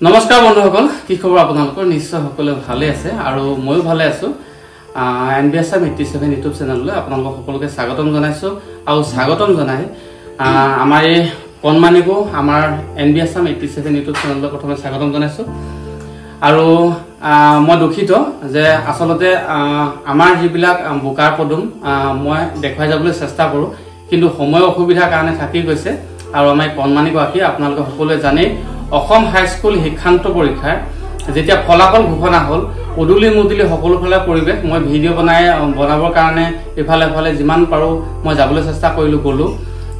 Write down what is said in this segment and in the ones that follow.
নমস্কাৰ বন্ধুসকল, কি খবৰ আপোনালোকৰ? নিশ্চয় সকলোৱে ভালে আছে আৰু ময়ো ভালে আছো। NBSM 87 ইউটিউব চেনেললৈ আপোনালোকক সকলোকে স্বাগতম জনাইছো আৰু স্বাগতম জনাই আমাৰ এই কণমানিকো আমাৰ NBSM 87 ইউটিউব চেনেললৈ প্ৰথমে স্বাগতম জনাইছো। আৰু মই দুখিত যে আসলতে আমাৰ যিবিলাক বুকাৰ পদুম মই দেখাই যাবলৈ চেষ্টা কৰো, কিন্তু সময় অসুবিধাৰ কাৰণে থাকি গৈছে। আৰু আমাৰ কণমানিগৰাকী আপোনালোকে সকলোৱে জানে অসম হাইস্কুল শিক্ষান্ত পৰীক্ষাৰ যেতিয়া ফলাফল ঘোষণা হল, উদুলি মুদুলি সকলো ফালে পৰিৱেশ। মই ভিডিঅ' বনাবৰ কাৰণে ইফালে ইফালে যিমান পাৰো মই যাবলৈ চেষ্টা কৰিলো, গলো,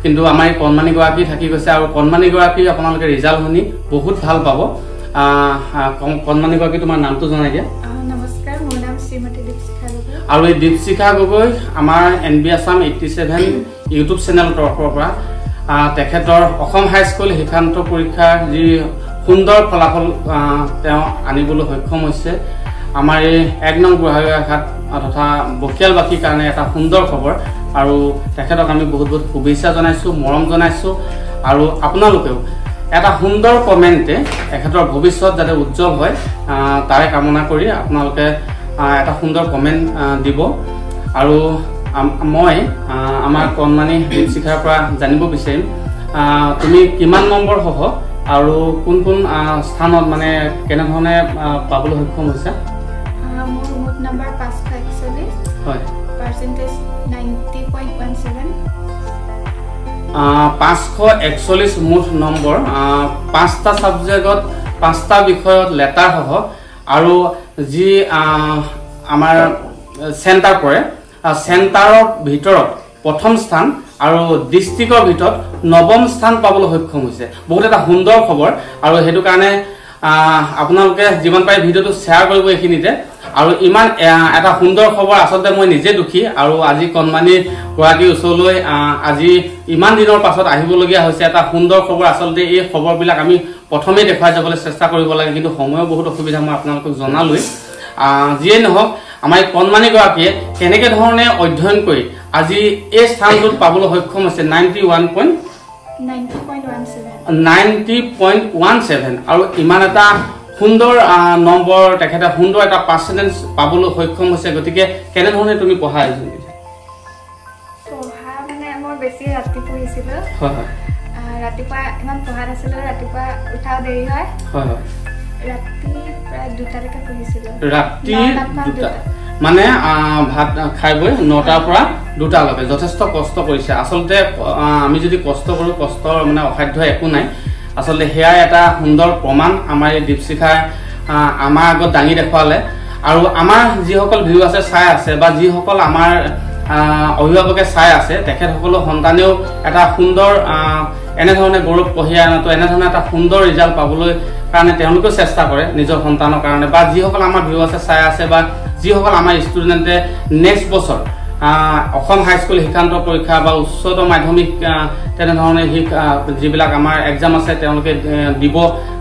কিন্তু আমাৰ এই কণমানিগৰাকী থাকি গৈছে। আৰু কণমানিগৰাকী আপোনালোকে ৰিজাল্ট শুনি বহুত ভাল পাব। কণমানিগৰাকী তোমাৰ নামটো জনাই দিয়া। নমস্কাৰ, মোৰ নাম শ্ৰীমতী দীপশিখা গগৈ। আৰু এই দীপশিখা গগৈ আমাৰ NBSM 87 ইউটিউব চেনেলৰ তৰফৰ পৰা তেখেতৰ অসম হাইস্কুল শিক্ষান্ত পৰীক্ষাৰ যি সুন্দৰ ফলাফল তেওঁ আনিবলৈ সক্ষম হৈছে। আমাৰ এই 1 নং বুঢ়াগোহাঁইঘাট তথা বকিয়ালবাসীৰ কাৰণে এটা সুন্দৰ খবৰ। আৰু তেখেতক আমি বহুত বহুত শুভেচ্ছা জনাইছো, মৰম জনাইছো। আৰু আপোনালোকেও এটা সুন্দৰ কমেণ্টে তেখেতৰ ভৱিষ্যত যাতে উজ্জ্বল হয় তাৰে কামনা কৰি আপোনালোকে এটা সুন্দৰ কমেণ্ট দিব। আৰু মই আমাৰ কণমানি দীপশিখাৰ পৰা জানিব বিচাৰিম তুমি কিমান নম্বৰ সহ আৰু কোন কোন স্থানত মানে কেনেধৰণে পাবলৈ সক্ষম হৈছে? মোৰ মুঠ নম্বৰ 541, হয়, পাৰ্চেন্টেজ 90.17। 541 মুঠ নম্বৰ, 5টা ছাবজেক্টত 5টা বিষয়ত লেটাৰ সহ, আৰু যি আমাৰ চেণ্টাৰ পৰে চেণ্টাৰৰ ভিতৰত প্ৰথম স্থান আৰু ডিষ্ট্ৰিক্টৰ ভিতৰত 9ম স্থান পাবলৈ সক্ষম হৈছে। বহুত এটা সুন্দৰ খবৰ। আৰু সেইটো কাৰণে আপোনালোকে যিমান পাৰে ভিডিঅ'টো শ্বেয়াৰ কৰিব এইখিনিতে। আৰু ইমান এটা সুন্দৰ খবৰ, আচলতে মই নিজে দুখী। আৰু আজি কণমানি গৰাকীৰ ওচৰলৈ আজি ইমান দিনৰ পাছত আহিবলগীয়া হৈছে এটা সুন্দৰ খবৰ। আচলতে এই খবৰবিলাক আমি প্ৰথমেই দেখুৱাই যাবলৈ চেষ্টা কৰিব লাগে, কিন্তু সময়ৰ বহুত অসুবিধা মই আপোনালোকক জনালোৱেই। যিয়ে নহওক, আমাৰ কণমানিগৰাকীয়ে কেনেকে ধৰণে অধ্যয়ন কৰি আজি এই স্থানটোত পাবলৈ সক্ষম হৈছে 90.17। আৰু ইমান এটা সুন্দৰ নম্বৰ, তেখেতে সুন্দৰ এটা পাৰ্চেন্টেজ পাবলৈ সক্ষম হৈছে। গতিকে কেনেধৰণে তুমি পঢ়া মানে মই বেছি ৰাতি পঢ়িছিলো। হয় হয়, ৰাতিপুৱা ইমান পঢ়া নাছিলো, ৰাতিপুৱা উঠাও দেৰি হয়। হয় হয়, ৰাতি প্ৰায় 2টালৈকে পঢ়িছিলো। ৰাতি 2টা মানে ভাত খাই বৈ 9টাৰ পৰা 2টালৈকে যথেষ্ট কষ্ট কৰিছে। আচলতে আমি যদি কষ্ট কৰো, কষ্টৰ মানে অসাধ্য একো নাই। আচলতে সেয়াই এটা সুন্দৰ প্ৰমাণ আমাৰ এই দীপশিখাই আমাৰ আগত দাঙি দেখুৱালে। আৰু আমাৰ যিসকল ভিউ আছে, চাই আছে, বা যিসকল আমাৰ অভিভাৱকে চাই আছে, তেখেতসকলৰ সন্তানেও এটা সুন্দৰ এনেধৰণে গৌৰৱ কঢ়িয়াই অনাটো, এনেধৰণে এটা সুন্দৰ ৰিজাল্ট পাবলৈ কাৰণে তেওঁলোকেও চেষ্টা কৰে নিজৰ সন্তানৰ কাৰণে। বা যিসকল আমাৰ ভিউ আছে, চাই আছে, বা যিসকল আমাৰ ষ্টুডেণ্টে নেক্সট বছৰ অসম হাইস্কুল শিক্ষান্ত পৰীক্ষা বা উচ্চতৰ মাধ্যমিক তেনেধৰণে যিবিলাক আমাৰ এক্সাম আছে তেওঁলোকে দিব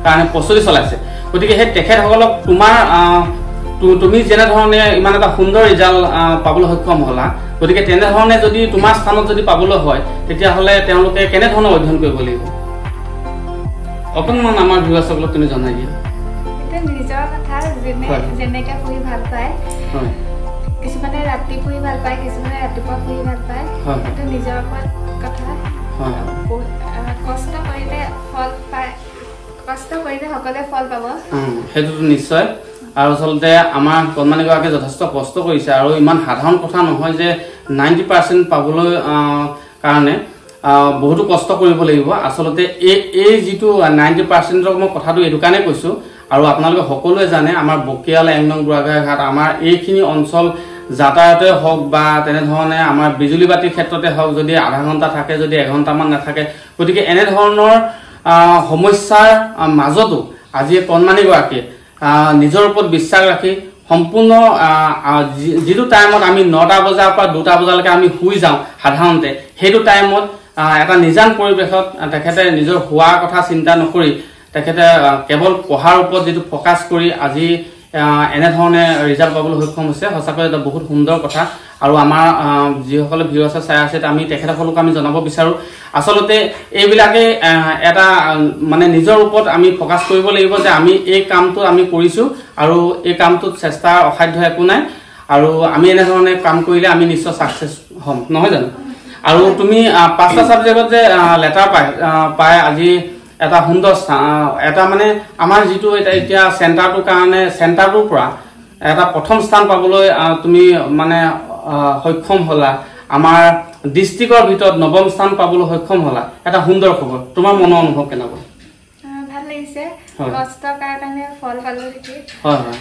কাৰণে প্ৰস্তুতি চলাইছে। গতিকে সেই তেখেতসকলক তুমি যেনেধৰণে ইমান এটা সুন্দৰ ৰিজাল্ট পাবলৈ সক্ষম হ'লা, গতিকে তেনেধৰণে যদি তোমাৰ স্থানত যদি পাবলৈ হয়, তেতিয়াহ'লে তেওঁলোকে কেনেধৰণে অধ্যয়ন কৰিব লাগিব অকণমান আমাৰ ভিউৱাৰ্ছসকলক তুমি জনাই দিয়া। নিজৰ কথা, যেনেকে পঢ়ি ভাল পায়। কিছুমানে ৰাতি পঢ়ি ভাল পায়, কিছুমানে ৰাতিপুৱা পঢ়ি ভাল পায়। সেইটো নিজৰ ওপৰত কথা। কষ্ট কৰিলে ফল পায়, কষ্ট কৰিলে সকলোৱে ফল পাব, সেইটোতো নিশ্চয়। আৰু আচলতে আমাৰ কণমানিগৰাকীয়ে যথেষ্ট কষ্ট কৰিছে। আৰু ইমান সাধাৰণ কথা নহয় যে 90% পাবলৈ কাৰণে বহুতো কষ্ট কৰিব লাগিব। আচলতে এই যিটো 90%ৰ মই কথাটো এইটো কাৰণে কৈছো। আৰু আপোনালোকে সকলোৱে জানে আমাৰ বকিয়াল 1 নং বুঢ়াগোহাঁইঘাট, আমাৰ এইখিনি অঞ্চল যাতায়াতে হওক বা তেনেধৰণে আমাৰ বিজুলী বাতিৰ ক্ষেত্ৰতে হওক, যদি আধা ঘণ্টা থাকে, যদি 1 ঘণ্টামান নাথাকে, গতিকে এনেধৰণৰ সমস্যাৰ মাজতো আজি কণমানিগৰাকীয়ে নিজৰ ওপৰত বিশ্বাস ৰাখি সম্পূৰ্ণ যিটো টাইমত আমি 9টা বজাৰ পৰা 2টা বজালৈকে আমি শুই যাওঁ সাধাৰণতে, সেইটো টাইমত এটা নিজান পৰিৱেশত তেখেতে নিজৰ শোৱাৰ কথা চিন্তা নকৰি তেখেতে কেৱল পঢ়াৰ ওপৰত যিটো ফ'কাছ কৰি আজি এনেধৰণে ৰিজাল্ট পাবলৈ সক্ষম হৈছে সঁচাকৈ এটা বহুত সুন্দৰ কথা আৰু আমাৰ যিসকলে ভিউৱাৰ্ছে চাই আছে আমি তেখেতসকলক আমি জনাব বিচাৰো আচলতে এইবিলাকে এটা মানে নিজৰ ওপৰত আমি ফোকাস কৰিব লাগিব যে আমি এই কামটো আমি কৰিছো আৰু এই কামটোত চেষ্টা অসাধ্য একো নাই আৰু আমি এনেধৰণে কাম কৰিলে আমি নিশ্চয় সাকসেস হ'ম নহয় জানো আৰু তুমি পাঁচটা সাবজেক্টত যে লেটাৰ পায় আজি এটা সুন্দৰ এটা মানে আমাৰ যিটো এতিয়া চেণ্টাৰটোৰ কাৰণে চেণ্টাৰটোৰ পৰা এটা প্ৰথম স্থান পাবলৈ তুমি মানে সক্ষম হলা আমাৰ ডিস্ট্ৰিক্টৰ ভিতৰত নৱম স্থান পাবলৈ সক্ষম হলা এটা সুন্দৰ খবৰ তোমাৰ মনৰ অনুভৱ কেনেকুৱা ভাল লাগিছে কষ্টৰ কাৰণে ফল পালো দেখি হয় হয়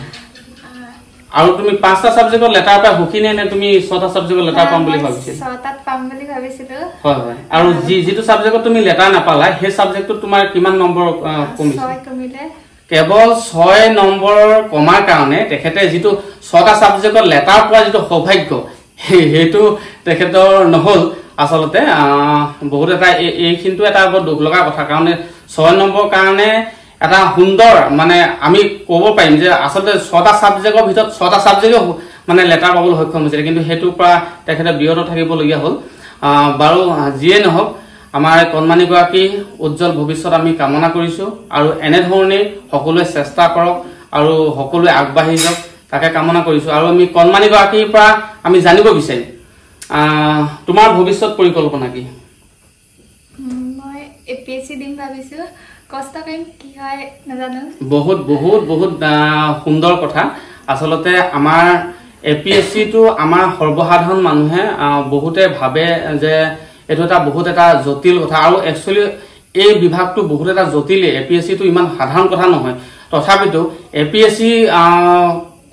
আৰু তুমি পাঁচটা সাবজেক্টৰ লেটাৰ পাই হুকিনে নে তুমি ছটা সাবজেক্টৰ লেটাৰ পাম বুলি ভাবিছিলা ছটাত পাম বুলি ভাবিছিলো হয় হয় আৰু যিটো সাবজেক্টত তুমি লেটাৰ নাপালা সেই সাবজেক্টটো তোমাৰ কিমান নম্বৰ কমিছে 6 কমিলে কেৱল 6 নম্বৰ কমাৰ কাৰণে তেখেতে যিটো ছটা সাবজেক্টৰ লেটাৰ পোৱা যিটো সৌভাগ্য হেতু তেখেতৰ নহল আসলতে বহুত এটা এইখিনিটো এটা বৰ দুখ লগা কথা কাৰণ 6 নম্বৰ কাৰণে এটা সুন্দৰ মানে আমি ক'ব পাৰিম যে আসলতে ছটা সাবজেক্টৰ ভিতৰত ছটা সাবজেক্ট মানে লেটাৰ পাবলৈ সক্ষম হৈছে কিন্তু হেতুৰ পৰা তেখেতে বিৰত থাকিবলগীয়া হ'ল বাৰু যিয়ে নহওক আমাৰ কণমানি গৰাকী উজ্জ্বল ভৱিষ্যত আমি কামনা কৰিছো আৰু এনে ধৰণে সকলোৱে চেষ্টা কৰক আৰু সকলোৱে আগবাঢ়ি যাওক তাকে কামনা কৰিছো আৰু আমি কণমানি গৰাকীৰ পৰা আমি জানিব বিচাৰিম তোমাৰ ভৱিষ্যত পৰিকল্পনা কি মই এপিএসসি দিম ভাবিছো কষ্ট কৰিম কি হয় নাজানো বহুত বহুত বহুত সুন্দৰ কথা আসলতে আমাৰ এপিএসসি টো আমাৰ সৰ্বসাধাৰণ মানুহে বহুতে ভাবে যে এটো এটা বহুত এটা জটিল কথা আৰু একচুয়ালি এই বিভাগটো বহুত এটা জটিল এপিএসসি টো ইমান সাধাৰণ কথা নহয় তথাপিতো এপিএসসি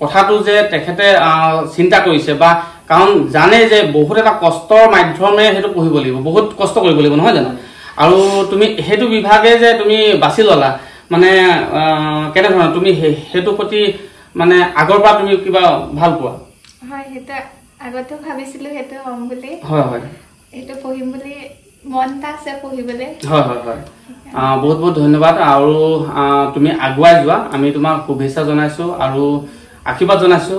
কথাটো যে তেখেতে চিন্তা কৰিছে বা কাৰণ জানে যে বহুত এটা কষ্টৰ মাধ্যমে হেতু পঢ়িব লাগিব বহুত কষ্ট কৰিব লাগিব নহয় জানো আৰু তুমি হেতু বিভাগে যে তুমি বাছি ললা মানে কেনে ধৰণৰ তুমি হেতু প্ৰতি মানে আগৰ পৰা তুমি কিবা ভাল পোৱা হয় হেতু আগতে ভাবিছিলো হেতু হম বুলি হয় হয় হেতু পঢ়িম বুলি মনটা আছে পঢ়িবলে হয় হয় হয় বহুত বহুত ধন্যবাদ আৰু তুমি আগুৱাই যোৱা আমি তোমাক শুভেচ্ছা জনাইছো আৰু আশীৰ্বাদ জনাইছো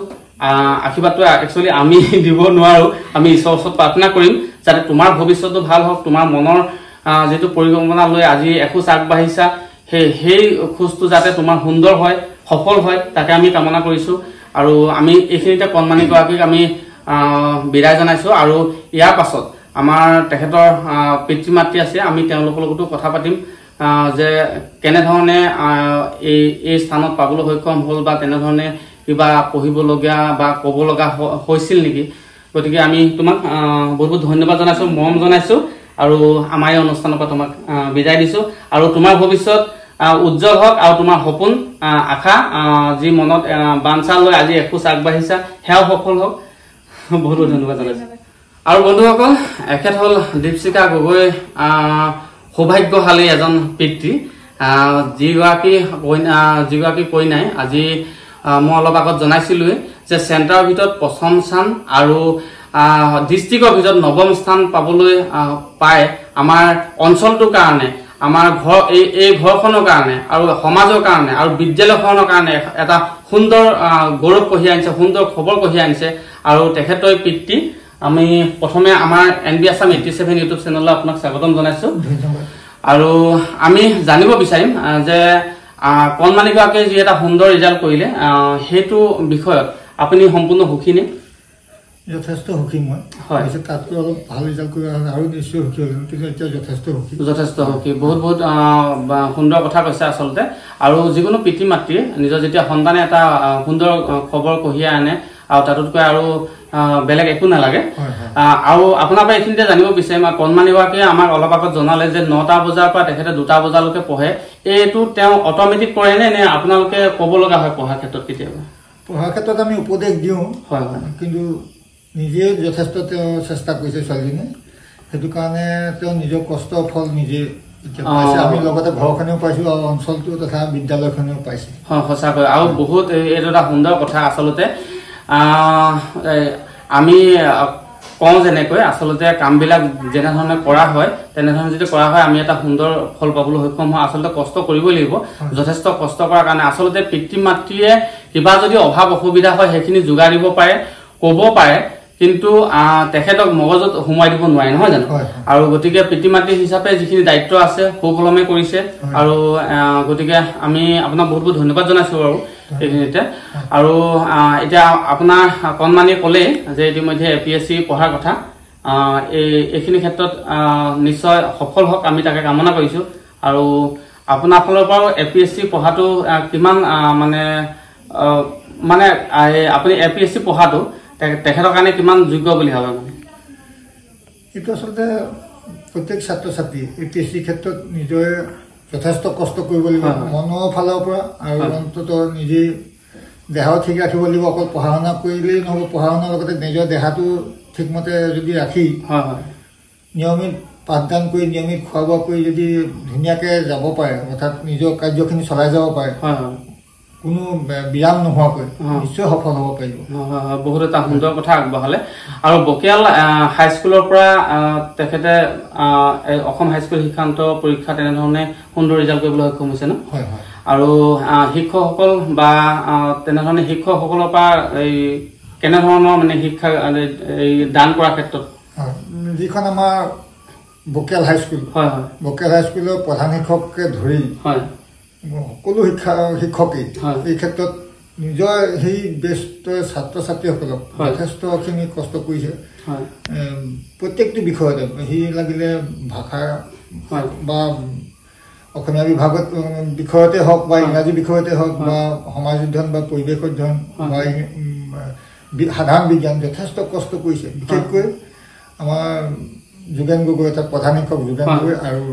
আশীৰ্বাদটো একচুয়ালি আমি দিব নোৱাৰো আমি ঈশ্বৰৰ ওচৰত প্ৰাৰ্থনা কৰিম যাতে তোমাৰ ভৱিষ্যতটো ভাল হওক তোমাৰ মনৰ যেটো পৰিকল্পনা লৈ আজি এখোজ আগবাঢ়িছা সেই খোজটো যাতে তোমাৰ সুন্দৰ হয় সফল হয় তাকে আমি কামনা কৰিছো আৰু আমি এইখিনিতে কণমানি গৰাকীক আমি বিদায় জনাইছো আৰু ইয়াৰ পাছত আমাৰ তেখেতৰ পিতৃ মাতৃ আছে আমি তেওঁলোকৰ লগতো কথা পাতিম যে কেনে ধৰণে এই স্থানত পাবলৈ সক্ষম হ'ল বা তেনে ধৰণে কিবা পঢ়িব লগা বা ক'ব লগা হৈছিল নেকি গতিকে আমি তোমাক বহুত বহুত ধন্যবাদ জনাইছো মৰম জনাইছো আৰু আমাৰ এই অনুষ্ঠানৰ পৰা তোমাক বিদায় দিছো আৰু তোমাৰ ভৱিষ্যত উজ্জ্বল হওক আৰু তোমাৰ সপোন আশা যি মনত বাঞ্ছা লৈ আজি এখোজ আগবাঢ়িছা হেও সফল হওক বহুত বহুত ধন্যবাদ জনাইছো আৰু বন্ধুসকল এখেত হল দীপশিখা গগৈ সৌভাগ্যশালী এজন পিতৃ যিগৰাকী কইনাই আজি মই অলপ আগত জনাইছিলো যে চেণ্টাৰৰ ভিতৰত প্ৰথম স্থান আৰু ডিস্ট্ৰিক্টৰ ভিতৰত নৱম স্থান পাবলৈ পায় আমাৰ অঞ্চলটোৰ কাৰণে আমাৰ ঘৰ এই ঘৰখনৰ কাৰণে আৰু সমাজৰ কাৰণে আৰু বিদ্যালয়খনৰ কাৰণে এটা সুন্দৰ গৌৰৱ কঢ়িয়াই আনিছে সুন্দৰ খবৰ কঢ়িয়াই আনিছে আৰু তেখেতৰ পিতৃ আমি প্ৰথমে আমাৰ এনবি আসাম 87 ইউটিউব চেনেললৈ আপোনাক স্বাগতম জনাইছো আৰু আমি জানিব বিচাৰিম যে কণমানি গৰাকীয়ে যি এটা সুন্দৰ ৰিজাল্ট কৰিলে হেতু বিষয়ত আপুনি সম্পূৰ্ণ সুখী নে যথেষ্ট সুখী মই হৈছে তাতকৈ অলপ ভাল ৰিজাল্ট কৰি আৰু নিশ্চয় সুখী হ'ম কিন্তু এতিয়া যথেষ্ট সুখী বহুত বহুত সুন্দৰ কথা কৈছে আচলতে আৰু যিকোনো পিতৃ মাতৃয়ে নিজৰ যেতিয়া সন্তানে এটা সুন্দৰ খবৰ কঢ়িয়াই আনে আৰু তাতকৈ আৰু বেলেগ একো নালাগে আৰু আপোনাৰ পৰা এইখিনিতে জানিব বিচাৰিম কণমানি গৰাকীয়ে আমাক অলপ আগত জনালে যে 9টা বজাৰ পৰা তেখেতে 2টা বজালৈকে পঢ়ে এইটো তেওঁ অট'মেটিক কৰে নে আপোনালোকে ক'ব লগা হয় পঢ়াৰ ক্ষেত্ৰত কেতিয়াবা পঢ়াৰ ক্ষেত্ৰত আমি উপদেশ দিওঁ হয় কিন্তু নিজে যথেষ্ট তেওঁ চেষ্টা কৰিছে ছোৱালীজনীয়ে সেইটো কাৰণে তেওঁ নিজৰ কষ্টৰ ফল নিজে পাইছে আমি লগতে ঘৰখনেও পাইছো আৰু অঞ্চলটো তথা বিদ্যালয়খনেও পাইছে সঁচাকৈ আৰু বহুত এইটো এটা সুন্দৰ কথা আচলতে আমি কওঁ যেনেকৈ আচলতে কামবিলাক যেনেধৰণে কৰা হয় তেনেধৰণে যদি কৰা হয় আমি এটা সুন্দৰ ফল পাবলৈ সক্ষম হওঁ আচলতে কষ্ট কৰিবই লাগিব যথেষ্ট কষ্ট কৰাৰ কাৰণে আচলতে পিতৃ মাতৃয়ে কিবা যদি অভাৱ অসুবিধা হয় সেইখিনি যোগাৰ দিব পাৰে ক'ব পাৰে কিন্তু তেখেতক মগজত সোমাই দিব নোৱাৰে নহয় জানো আৰু গতিকে পিতৃ মাতৃ হিচাপে যিখিনি দায়িত্ব আছে সুকলমে কৰিছে আৰু গতিকে আমি আপোনাক বহুত বহুত ধন্যবাদ জনাইছো আৰু এইখিনিতে আৰু এতিয়া আপোনাৰ কণমানি ক'লে যে ইতিমধ্যে APSC পঢ়াৰ কথা এইখিনি ক্ষেত্ৰত নিশ্চয় সফল হওক আমি তাকে কামনা কৰিছো আৰু আপোনাৰ ফালৰ পৰাও APSC পঢ়াটো কিমান মানে আপুনি APSC পঢ়াটো তেখেতৰ কাৰণে কিমান যোগ্য বুলি ভাবে মানে এইটো আচলতে প্ৰত্যেক ছাত্ৰ ছাত্ৰী APSC ক্ষেত্ৰত নিজে যথেষ্ট কষ্ট কৰিব লাগিব মনৰ ফালৰ পৰা আৰু অন্ততঃ নিজে দেহাও ঠিক ৰাখিব লাগিব অকল পঢ়া শুনা কৰিলেই নহ'ব পঢ়া শুনাৰ লগতে নিজৰ দেহাটো ঠিকমতে যদি ৰাখি নিয়মিত পাঠদান কৰি নিয়মিত খোৱা বোৱা কৰি যদি ধুনীয়াকৈ যাব পাৰে অৰ্থাৎ নিজৰ কাৰ্যখিনি চলাই যাব পাৰে কোনো বিৰাম নোহোৱাকৈ নিশ্চয় সফল হ'ব পাৰিব বহুত এটা সুন্দৰ কথা আগবঢ়ালে আৰু বকিয়াল হাইস্কুলৰ পৰা তেখেতে অসম হাইস্কুল শিক্ষান্ত পৰীক্ষা তেনেধৰণে সুন্দৰ ৰিজাল্ট কৰিবলৈ সক্ষম হৈছে ন আৰু শিক্ষকসকল বা তেনেধৰণে শিক্ষকসকলৰ পৰা এই কেনেধৰণৰ মানে শিক্ষা দান কৰাৰ ক্ষেত্ৰত যিখন আমাৰ বকিয়াল হাইস্কুল বকিয়াল হাইস্কুলৰ প্ৰধান শিক্ষককে ধৰি সকলো শিক্ষকেই এই ক্ষেত্ৰত নিজৰ সেই ব্যস্ত ছাত্ৰ ছাত্ৰীসকলক যথেষ্টখিনি কষ্ট কৰিছে প্ৰত্যেকটো বিষয়তে সি লাগিলে ভাষা বা অসমীয়া বিভাগত বিষয়তে হওক বা ইংৰাজী বিষয়তে হওক বা সমাজ অধ্যয়ন বা পৰিৱেশ অধ্যয়ন বা সাধাৰণ বিজ্ঞান যথেষ্ট কষ্ট কৰিছে বিশেষকৈ আমাৰ যোগেন গগৈ এটা প্ৰধান শিক্ষক যোগেন গগৈ আৰু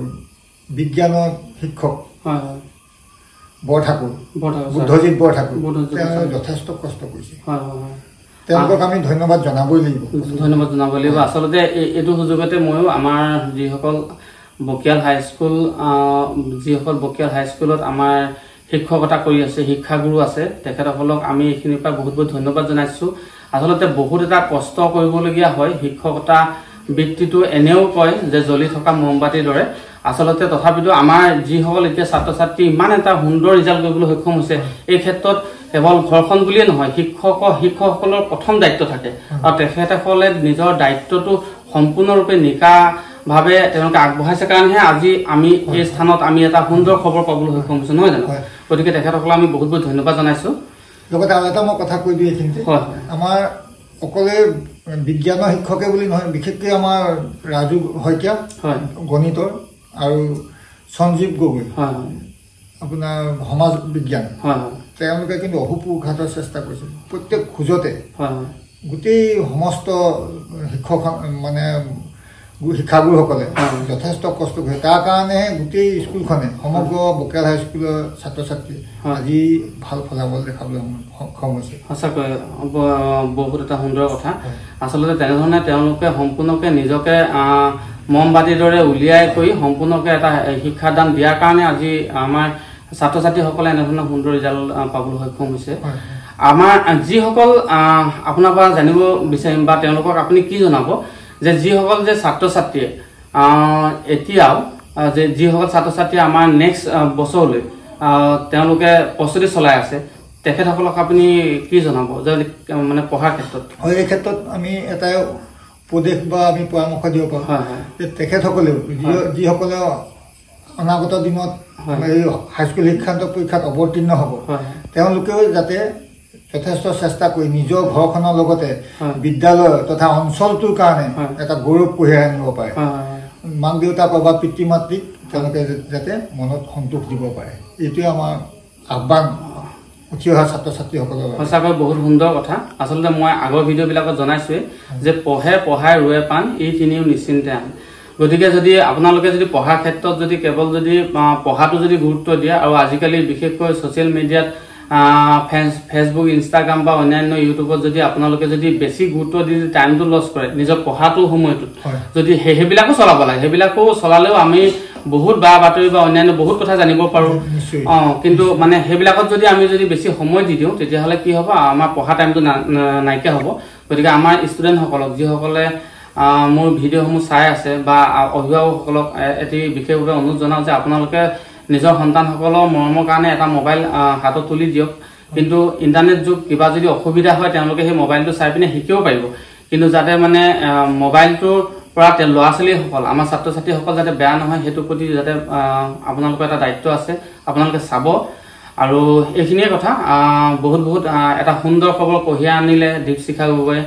বিজ্ঞানৰ শিক্ষক বৰঠাকুৰ বুদ্ধজিৎ বৰঠাকুৰ তেওঁ যথেষ্ট কষ্ট কৰিছে তেওঁলোকক আমি ধন্যবাদ জনাবই লাগিব আচলতে এইটো সুযোগতে ময়ো আমাৰ যিসকল বকিয়াল হাইস্কুলত আমাৰ শিক্ষকতা কৰি আছে শিক্ষাগুৰু আছে তেখেতসকলক আমি এইখিনিৰ পৰা বহুত বহুত ধন্যবাদ জনাইছোঁ আচলতে বহুত এটা কষ্ট কৰিবলগীয়া হয় শিক্ষকতা বৃত্তিটো এনেও কয় যে জ্বলি থকা মমবাতিৰ দৰে আচলতে তথাপিতো আমাৰ যিসকল এতিয়া ছাত্ৰ ছাত্ৰী ইমান এটা সুন্দৰ ৰিজাল্ট কৰিবলৈ সক্ষম হৈছে এই ক্ষেত্ৰত কেৱল ঘৰখন বুলিয়ে নহয় শিক্ষকসকলৰ প্ৰথম দায়িত্ব থাকে আৰু তেখেতসকলে নিজৰ দায়িত্বটো সম্পূৰ্ণৰূপে নিকাভাৱে তেওঁলোকে আগবঢ়াইছে কাৰণেহে আজি আমি এই স্থানত আমি এটা সুন্দৰ খবৰ পাবলৈ সক্ষম হৈছোঁ নহয় জানো গতিকে তেখেতসকলক আমি বহুত বহুত ধন্যবাদ জনাইছোঁ লগতে আৰু এটা মই কথা কৈ দিওঁ এইখিনিতে আমাৰ অকলে বিজ্ঞানৰ শিক্ষকে বুলি নহয় বিশেষকৈ আমাৰ ৰাজু শইকীয়া গণিতৰ আৰু সঞ্জীৱ গগৈ আপোনাৰ সমাজ বিজ্ঞান তেওঁলোকে কিন্তু অহুপুৰুষাৰ্থৰ চেষ্টা কৰিছিল প্ৰত্যেক খোজতে গোটেই সমস্ত শিক্ষক মানে শিক্ষাগুৰুসকলে যথেষ্ট কষ্ট কৰিছে তাৰ কাৰণেহে গোটেই স্কুলখনে সমগ্ৰ বকিয়াল হাইস্কুলৰ ছাত্ৰ ছাত্ৰী আজি ভাল ফলাফল দেখাবলৈ সক্ষম হৈছে সঁচাকৈ বহুত এটা সুন্দৰ কথা আচলতে তেনেধৰণে তেওঁলোকে সম্পূৰ্ণকৈ নিজকে মমবাতিৰ দৰে উলিয়াই কৰি সম্পূৰ্ণকৈ এটা শিক্ষাদান দিয়াৰ কাৰণে আজি আমাৰ ছাত্ৰ ছাত্ৰীসকলে এনেধৰণৰ সুন্দৰ ৰিজাল্ট পাবলৈ সক্ষম হৈছে আমাৰ যিসকল আপোনাৰ পৰা জানিব বিচাৰিম বা তেওঁলোকক আপুনি কি জনাব যে যিসকল যে ছাত্ৰ ছাত্ৰীয়ে এতিয়াও যে যিসকল ছাত্ৰ ছাত্ৰীয়ে আমাৰ নেক্সট বছৰলৈ তেওঁলোকে প্ৰস্তুতি চলাই আছে তেখেতসকলক আপুনি কি জনাব যে মানে পঢ়াৰ ক্ষেত্ৰত এই ক্ষেত্ৰত আমি এটাই উপদেশ বা আমি পৰামৰ্শ দিব পাৰোঁ যে তেখেতসকলেও যিসকলে অনাগত দিনত এই হাইস্কুল শিক্ষান্ত পৰীক্ষাত অৱতীৰ্ণ হ'ব তেওঁলোকেও যাতে যথেষ্ট চেষ্টা কৰি নিজৰ ঘৰখনৰ লগতে বিদ্যালয় তথা অঞ্চলটোৰ কাৰণে এটা গৌৰৱ কঢ়িয়াই আনিব পাৰে মাক দেউতাক বা পিতৃ মাতৃক তেওঁলোকে যাতে মনত সন্তোষ দিব পাৰে এইটোৱে আমাৰ আহ্বান উঠি অহা ছাত্ৰ ছাত্ৰীসকলৰ সঁচাকৈ বহুত সুন্দৰ কথা আচলতে মই আগৰ ভিডিঅ'বিলাকত জনাইছোৱে যে পঢ়াই ৰুৱে পাণ এই তিনিও নিশ্চিন্তে আন গতিকে যদি আপোনালোকে যদি পঢ়াৰ ক্ষেত্ৰত যদি কেৱল যদি পঢ়াটো যদি গুৰুত্ব দিয়ে আৰু আজিকালি বিশেষকৈ ছ'চিয়েল মিডিয়াত ফেচবুক ইনষ্টাগ্ৰাম বা অন্যান্য ইউটিউবত যদি আপোনালোকে যদি বেছি গুৰুত্ব দি টাইমটো লছ কৰে নিজৰ পঢ়াটোৰ সময়টোত যদি সেইবিলাকো চলাব লাগে সেইবিলাকো চলালেও আমি বহুত বা বাতৰি বা অন্যান্য বহুত কথা জানিব পাৰোঁ কিন্তু মানে সেইবিলাকত যদি আমি যদি বেছি সময় দি দিওঁ তেতিয়াহ'লে কি হ'ব আমাৰ পঢ়া টাইমটো নাইকিয়া হ'ব গতিকে আমাৰ ষ্টুডেণ্টসকলক যিসকলে মোৰ ভিডিঅ'সমূহ চাই আছে বা অভিভাৱকসকলক এটি বিশেষভাৱে অনুৰোধ জনাওঁ যে আপোনালোকে নিজৰ সন্তানসকলৰ মৰমৰ কাৰণে এটা মোবাইল হাতত তুলি দিয়ক কিন্তু ইণ্টাৰনেট যুগ কিবা যদি অসুবিধা হয় তেওঁলোকে সেই মোবাইলটো চাই পিনে শিকিব পাৰিব কিন্তু যাতে মানে মোবাইলটোৰ পৰা ল'ৰা ছোৱালীসকল আমাৰ ছাত্ৰ ছাত্ৰীসকল যাতে বেয়া নহয় সেইটোৰ প্ৰতি যাতে আপোনালোকৰ এটা দায়িত্ব আছে আপোনালোকে চাব আৰু এইখিনিয়ে কথা বহুত বহুত এটা সুন্দৰ খবৰ কঢ়িয়াই আনিলে দীপশিখা গগৈ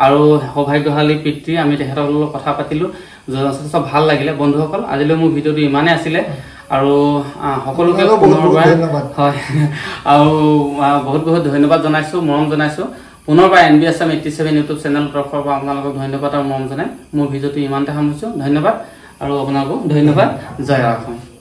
আৰু সৌভাগ্যশালী পিতৃ আমি তেখেতৰ লগত কথা পাতিলো যথেষ্ট ভাল লাগিলে বন্ধুসকল আজিলৈ মোৰ ভিডিঅ'টো ইমানেই আছিলে আৰু সকলোকে পুনৰবাৰ হয় আৰু বহুত বহুত ধন্যবাদ জনাইছো মৰম জনাইছো পুনৰবাৰ NBSM 87 ইউটিউব চেনেলৰ তৰফৰ পৰা আপোনালোকক ধন্যবাদ আৰু মৰম জনাই মোৰ ভিডিঅ'টো ইমানতে সামৰিছো ধন্যবাদ আৰু আপোনালোকক ধন্যবাদ জয় অসম